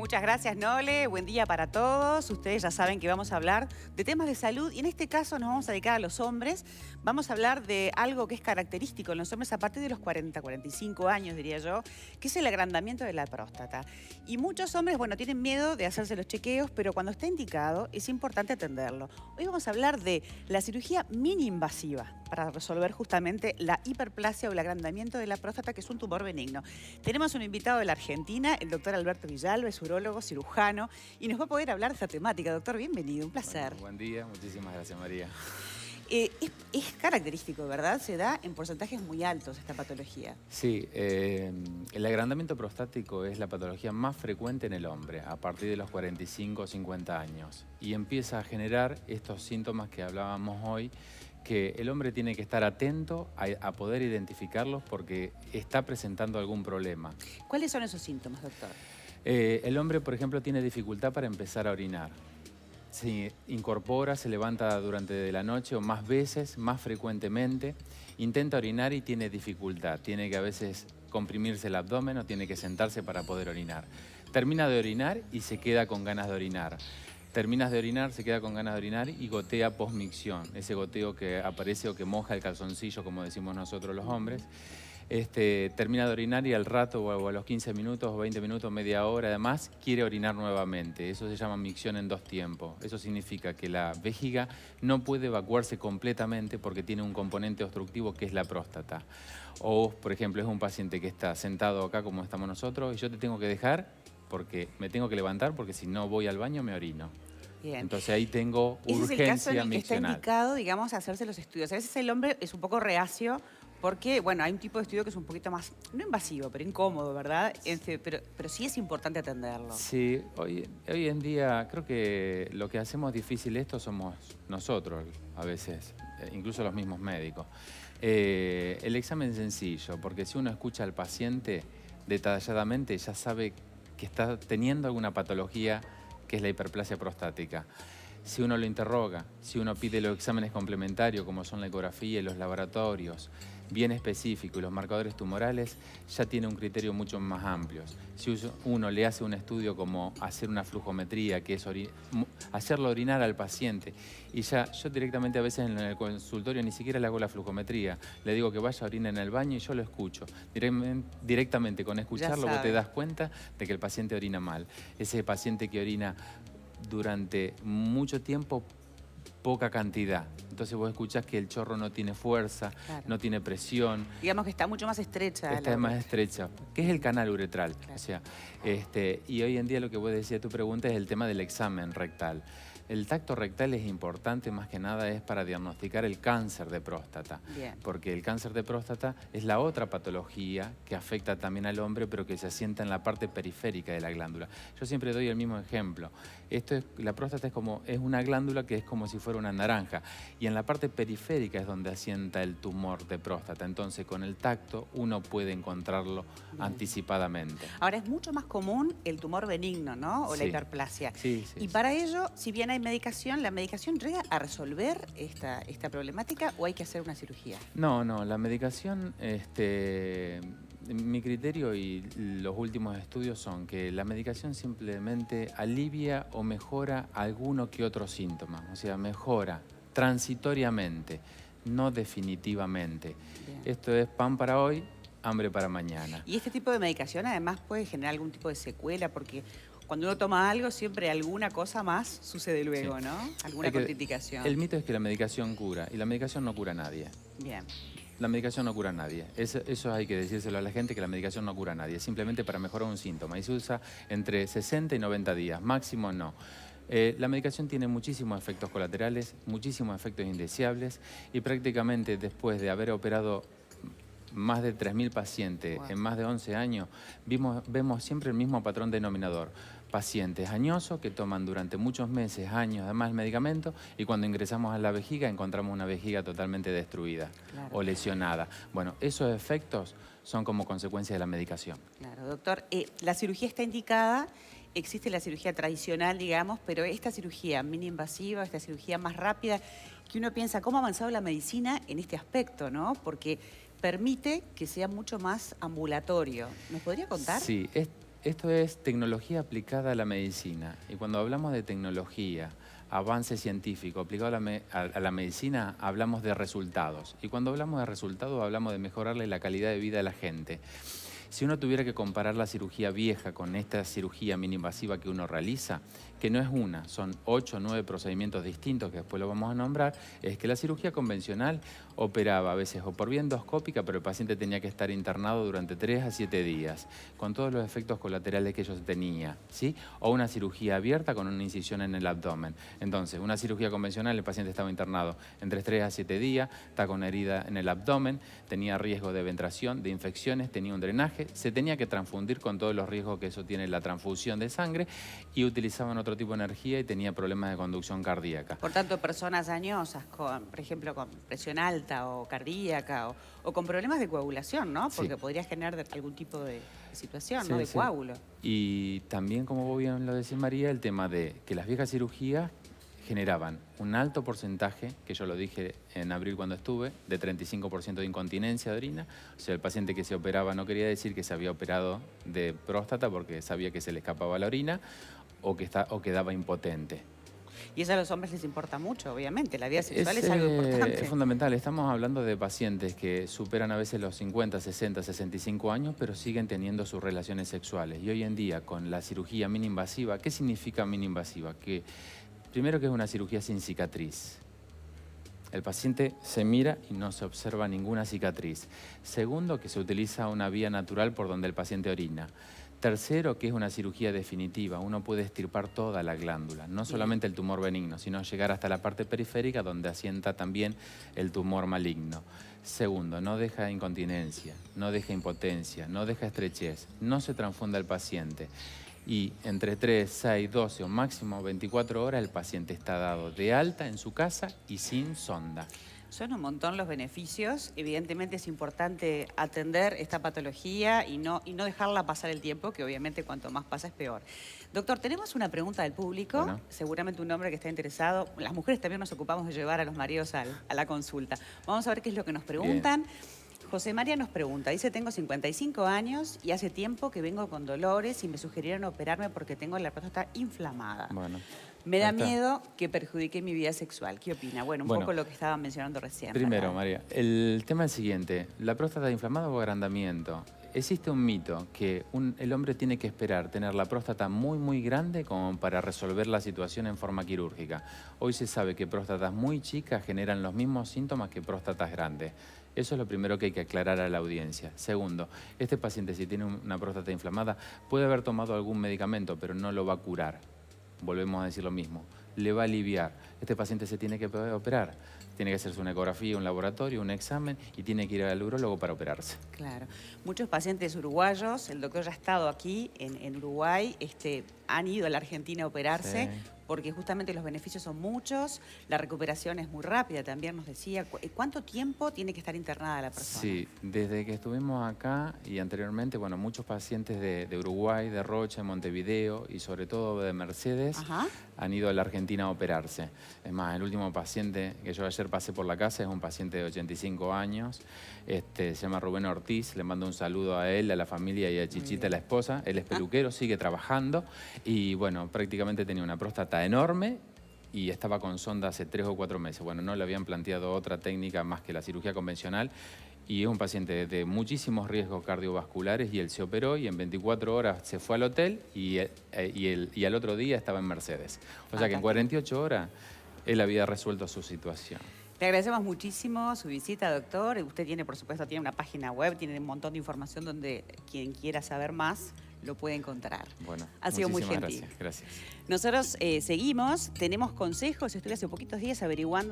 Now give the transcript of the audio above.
Muchas gracias, Nole. Buen día para todos. Ustedes ya saben que vamos a hablar de temas de salud y en este caso nos vamos a dedicar a los hombres. Vamos a hablar de algo que es característico en los hombres a partir de los 40, 45 años, diría yo, que es el agrandamiento de la próstata. Y muchos hombres, bueno, tienen miedo de hacerse los chequeos, pero cuando está indicado es importante atenderlo. Hoy vamos a hablar de la cirugía mini-invasiva para resolver justamente la hiperplasia o el agrandamiento de la próstata, que es un tumor benigno. Tenemos un invitado de la Argentina, el doctor Alberto Villalba, es urólogo, cirujano, y nos va a poder hablar de esta temática. Doctor, bienvenido, un placer. Bueno, buen día, muchísimas gracias, María. Es característico, ¿verdad? Se da en porcentajes muy altos esta patología. Sí, el agrandamiento prostático es la patología más frecuente en el hombre a partir de los 45 o 50 años y empieza a generar estos síntomas que hablábamos hoy, que el hombre tiene que estar atento a poder identificarlos porque está presentando algún problema. ¿Cuáles son esos síntomas, doctor? El hombre, por ejemplo, tiene dificultad para empezar a orinar. Se incorpora, se levanta durante la noche o más veces, más frecuentemente, intenta orinar y tiene dificultad. Tiene que a veces comprimirse el abdomen o tiene que sentarse para poder orinar. Termina de orinar y se queda con ganas de orinar. Terminas de orinar, se queda con ganas de orinar y gotea posmicción, ese goteo que aparece o que moja el calzoncillo, como decimos nosotros los hombres. Termina de orinar y al rato o a los 15 minutos o 20 minutos, media hora, además, quiere orinar nuevamente. Eso se llama micción en dos tiempos. Eso significa que la vejiga no puede evacuarse completamente porque tiene un componente obstructivo que es la próstata. O, por ejemplo, es un paciente que está sentado acá como estamos nosotros y yo te tengo que dejar porque me tengo que levantar porque si no voy al baño me orino. Bien. Entonces ahí tengo urgencia miccional. Ese es el caso en el que está indicado, digamos, hacerse los estudios. A veces el hombre es un poco reacio porque, bueno, hay un tipo de estudio que es un poquito más, no invasivo, pero incómodo, ¿verdad? Pero sí es importante atenderlo. Sí, hoy en día creo que lo que hacemos difícil esto somos nosotros a veces, incluso los mismos médicos. El examen es sencillo, porque si uno escucha al paciente detalladamente ya sabe que está teniendo alguna patología que es la hiperplasia prostática. Si uno lo interroga, si uno pide los exámenes complementarios como son la ecografía y los laboratorios, bien específicos y los marcadores tumorales, ya tiene un criterio mucho más amplio. Si uno le hace un estudio como hacer una flujometría, que es hacerlo orinar al paciente, y ya yo directamente a veces en el consultorio ni siquiera le hago la flujometría, le digo que vaya a orinar en el baño y yo lo escucho. Directamente con escucharlo vos te das cuenta de que el paciente orina mal. Ese paciente que orina durante mucho tiempo, poca cantidad. Entonces vos escuchás que el chorro no tiene fuerza, claro, no tiene presión. Digamos que está mucho más estrecha. Está más estrecha, que es el canal uretral. Claro. O sea, y hoy en día lo que vos decías, tu pregunta, es el tema del examen rectal. El tacto rectal es importante, más que nada es para diagnosticar el cáncer de próstata. Bien. Porque el cáncer de próstata es la otra patología que afecta también al hombre, pero que se asienta en la parte periférica de la glándula. Yo siempre doy el mismo ejemplo. La próstata es una glándula que es como si fuera una naranja. Y en la parte periférica es donde asienta el tumor de próstata. Entonces, con el tacto uno puede encontrarlo anticipadamente. Ahora, es mucho más común el tumor benigno, ¿no? O la hiperplasia. Sí, sí. Y para ello, si bien hay medicación, ¿la medicación llega a resolver esta problemática o hay que hacer una cirugía? No, la medicación, mi criterio y los últimos estudios son que la medicación simplemente alivia o mejora alguno que otro síntoma, o sea, mejora transitoriamente, no definitivamente. Bien. Esto es pan para hoy, hambre para mañana. Y este tipo de medicación además puede generar algún tipo de secuela porque cuando uno toma algo, siempre alguna cosa más sucede luego, sí, ¿no? Alguna contraindicación. El mito es que la medicación cura, y la medicación no cura a nadie. Bien. La medicación no cura a nadie. Eso hay que decírselo a la gente, que la medicación no cura a nadie. Simplemente para mejorar un síntoma. Y se usa entre 60 y 90 días. Máximo no. La medicación tiene muchísimos efectos colaterales, muchísimos efectos indeseables. Y prácticamente después de haber operado más de 3.000 pacientes en más de 11 años, vemos siempre el mismo patrón denominador. Pacientes añosos que toman durante muchos meses, años, además el medicamento, y cuando ingresamos a la vejiga encontramos una vejiga totalmente destruida, claro, o lesionada. Bueno, esos efectos son como consecuencia de la medicación. Claro, doctor. La cirugía está indicada, existe la cirugía tradicional, digamos, pero esta cirugía mini-invasiva, esta cirugía más rápida, que uno piensa cómo ha avanzado la medicina en este aspecto, ¿no? Porque permite que sea mucho más ambulatorio. ¿Nos podría contar? Sí, esto es tecnología aplicada a la medicina. Y cuando hablamos de tecnología, avance científico aplicado a la medicina, hablamos de resultados. Y cuando hablamos de resultados, hablamos de mejorarle la calidad de vida a la gente. Si uno tuviera que comparar la cirugía vieja con esta cirugía mini-invasiva que uno realiza, que no es una, son 8 o 9 procedimientos distintos que después lo vamos a nombrar, es que la cirugía convencional operaba a veces o por vía endoscópica, pero el paciente tenía que estar internado durante 3 a 7 días, con todos los efectos colaterales que ello tenía, ¿sí? O una cirugía abierta con una incisión en el abdomen. Entonces, una cirugía convencional, el paciente estaba internado entre 3 a 7 días, está con herida en el abdomen, tenía riesgo de ventración, de infecciones, tenía un drenaje, se tenía que transfundir con todos los riesgos que eso tiene la transfusión de sangre y utilizaban otro tipo de energía y tenía problemas de conducción cardíaca. Por tanto, personas dañosas, por ejemplo, con presión alta o cardíaca o con problemas de coagulación, ¿no? Porque Sí. podría generar algún tipo de situación, Sí, ¿no? De sí. coágulo. Y también, como vos bien lo decís, María, el tema de que las viejas cirugías generaban un alto porcentaje, que yo lo dije en abril cuando estuve, de 35% de incontinencia de orina. O sea, el paciente que se operaba no quería decir que se había operado de próstata porque sabía que se le escapaba la orina o quedaba impotente. Y eso a los hombres les importa mucho, obviamente. La vida sexual es algo importante. Es fundamental. Estamos hablando de pacientes que superan a veces los 50, 60, 65 años, pero siguen teniendo sus relaciones sexuales. Y hoy en día, con la cirugía mini-invasiva, ¿qué significa mini-invasiva? Que primero que es una cirugía sin cicatriz. El paciente se mira y no se observa ninguna cicatriz. Segundo, que se utiliza una vía natural por donde el paciente orina. Tercero, que es una cirugía definitiva. Uno puede extirpar toda la glándula, no solamente el tumor benigno, sino llegar hasta la parte periférica donde asienta también el tumor maligno. Segundo, no deja incontinencia, no deja impotencia, no deja estrechez, no se transfunda el paciente. Y entre 3, 6, 12 o máximo 24 horas el paciente está dado de alta en su casa y sin sonda. Son un montón los beneficios. Evidentemente es importante atender esta patología y no dejarla pasar el tiempo, que obviamente cuanto más pasa es peor. Doctor, tenemos una pregunta del público, Bueno. Seguramente un hombre que está interesado. Las mujeres también nos ocupamos de llevar a los maridos a la consulta. Vamos a ver qué es lo que nos preguntan. Bien. José María nos pregunta, dice, tengo 55 años y hace tiempo que vengo con dolores y me sugirieron operarme porque tengo la próstata inflamada. Bueno, Me da ahí está. miedo que perjudique mi vida sexual. ¿Qué opina? Bueno, un poco lo que estaba mencionando recién. Primero, ¿verdad? María, el tema es el siguiente. La próstata inflamada o agrandamiento. Existe un mito que el hombre tiene que esperar tener la próstata muy, muy grande como para resolver la situación en forma quirúrgica. Hoy se sabe que próstatas muy chicas generan los mismos síntomas que próstatas grandes. Eso es lo primero que hay que aclarar a la audiencia. Segundo, este paciente, si tiene una próstata inflamada, puede haber tomado algún medicamento, pero no lo va a curar. Volvemos a decir lo mismo. Le va a aliviar. Este paciente se tiene que operar. Tiene que hacerse una ecografía, un laboratorio, un examen y tiene que ir al urólogo para operarse. Claro. Muchos pacientes uruguayos, el doctor ya ha estado aquí en Uruguay, han ido a la Argentina a operarse. Sí. Porque justamente los beneficios son muchos, la recuperación es muy rápida, también nos decía. ¿Cuánto tiempo tiene que estar internada la persona? Sí, desde que estuvimos acá y anteriormente, bueno, muchos pacientes de Uruguay, de Rocha, de Montevideo y sobre todo de Mercedes han ido a la Argentina a operarse. Es más, el último paciente que yo ayer pasé por la casa es un paciente de 85 años, se llama Rubén Ortiz, le mando un saludo a él, a la familia y a Chichita, la esposa. Él es peluquero, sigue trabajando y bueno, prácticamente tenía una próstata enorme y estaba con sonda hace 3 o 4 meses. Bueno, no le habían planteado otra técnica más que la cirugía convencional y es un paciente de muchísimos riesgos cardiovasculares y él se operó y en 24 horas se fue al hotel y al otro día estaba en Mercedes. O sea que en 48 horas él había resuelto su situación. Le agradecemos muchísimo su visita, doctor. Usted tiene, por supuesto, tiene una página web, tiene un montón de información donde quien quiera saber más lo puede encontrar. Bueno, ha sido muy gentil. Gracias. Nosotros seguimos, tenemos consejos. Estuve hace poquitos días averiguando